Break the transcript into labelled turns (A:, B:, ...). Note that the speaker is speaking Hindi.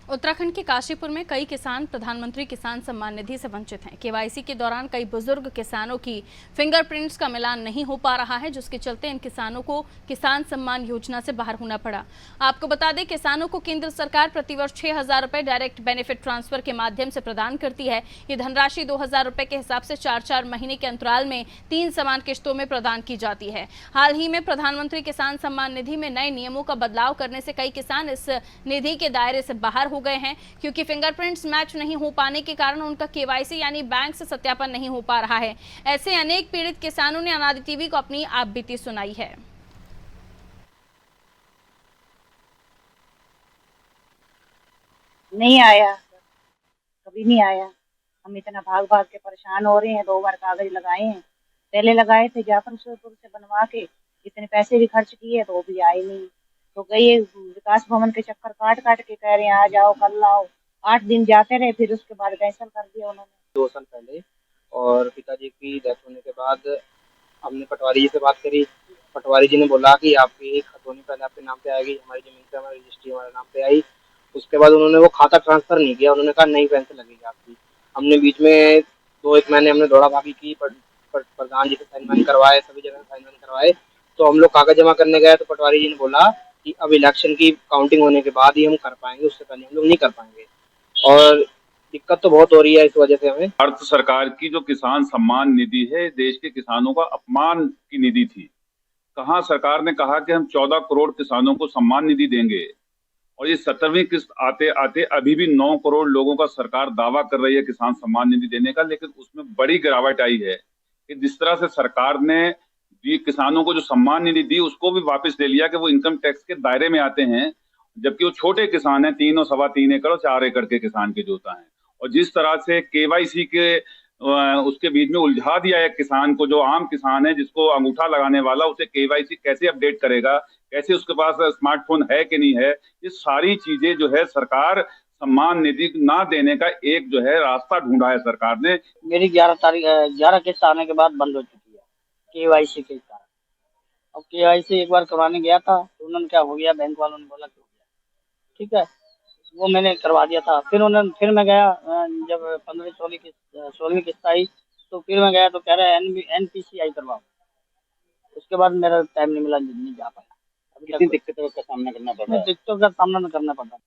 A: उत्तराखंड के काशीपुर में कई किसान प्रधानमंत्री किसान सम्मान निधि से वंचित हैं। केवाईसी के दौरान कई बुजुर्ग किसानों की फिंगरप्रिंट्स का मिलान नहीं हो पा रहा है, जिसके चलते इन किसानों को किसान सम्मान योजना से बाहर होना पड़ा। आपको बता दें, किसानों को केंद्र सरकार प्रतिवर्ष 6,000 रुपए डायरेक्ट बेनिफिट ट्रांसफर के माध्यम से प्रदान करती है। ये धनराशि 2,000 रुपए के हिसाब से 4-4 महीने के अंतराल में 3 समान किस्तों में प्रदान की जाती है। हाल ही में प्रधानमंत्री किसान सम्मान निधि में नए नियमों का बदलाव करने से कई किसान इस निधि के दायरे से बाहर हो गए हैं, क्योंकि फिंगरप्रिंट्स मैच नहीं हो पाने के कारण उनका केवाईसी यानी बैंक से सत्यापन नहीं हो पा रहा है। ऐसे अनेक पीड़ित किसानों ने अनादि टीवी को अपनी आपबीती सुनाई है।
B: नहीं आया, कभी नहीं आया। हम इतना भाग भाग के परेशान हो रहे हैं। 2 बार कागज लगाए हैं। पहले लगाए थे जाफरपुर से बनवा के, इतने पैसे भी खर्च किए तो वो भी आए नहीं। तो गए विकास भवन के चक्कर काट काट के कह रहे हैं आ जाओ कल आओ। 8 दिन जाते रहे, फिर उसके बाद कैंसिल कर दिया उन्होंने।
C: 2 साल पहले और पिताजी की डेथ होने के बाद हमने पटवारी जी से बात करी। पटवारी जी ने बोला कि आपकी खतौनी पहले आपके नाम पे आएगी, हमारी जमीन पे हमारी रजिस्ट्री हमारे नाम पे आई। उसके बाद उन्होंने वो खाता ट्रांसफर नहीं किया। उन्होंने कहा नई पेंशन लगेगी आपकी। हमने बीच में 2 एक महीने हमने दौड़ा भागी की, प्रधान जी से साइन वाइन करवाए, सभी जगह साइन वाइन करवाए। तो हम लोग कागज जमा करने गए तो पटवारी जी ने बोला कि अब इलेक्शन की काउंटिंग होने के बाद ही हम कर पाएंगे, उससे पहले हम लोग नहीं कर पाएंगे। और दिक्कत तो बहुत हो रही है इस वजह से हमें।
D: भारत सरकार की जो किसान सम्मान निधि है, देश के किसानों का अपमान की निधि थी। कहाँ सरकार ने कहा कि हम 14 करोड़ किसानों को सम्मान निधि देंगे, और ये 17वीं किस्त आते आते अभी भी 9 करोड़ लोगों का सरकार दावा कर रही है किसान सम्मान निधि देने का। लेकिन उसमें बड़ी गिरावट आई है कि जिस तरह से सरकार ने ये किसानों को जो सम्मान निधि दी उसको भी वापस ले लिया कि वो इनकम टैक्स के दायरे में आते हैं, जबकि वो छोटे किसान हैं, 3 और 3.25 एकड़ और 4 एकड़ के किसान के जोता है। और जिस तरह से केवाईसी के उसके बीच में उलझा दिया है किसान को, जो आम किसान है जिसको अंगूठा लगाने वाला, उसे केवाईसी कैसे अपडेट करेगा, कैसे उसके पास स्मार्टफोन है कि नहीं है, ये सारी चीजें जो है सरकार सम्मान निधि ना देने का एक जो है रास्ता ढूंढा है सरकार ने।
E: मेरी 11 किस्त आने के बाद बंद हो चुकी है केवाईसी के कारण। अब केवाईसी एक बार करवाने गया था तो उन्होंने क्या हो गया, बैंक वालों ने बोला कि हो गया, ठीक है, वो मैंने करवा दिया था। फिर मैं गया, जब 16वीं किस्त आई तो फिर मैं गया तो कह रहा है NPCI करवाओ। उसके बाद मेरा टाइम नहीं मिला, नहीं जा पाया।
C: कितनी दिक्कतों का सामना करना पड़ रहा है?
E: दिक्कतों का सामना करना पड़ रहा है।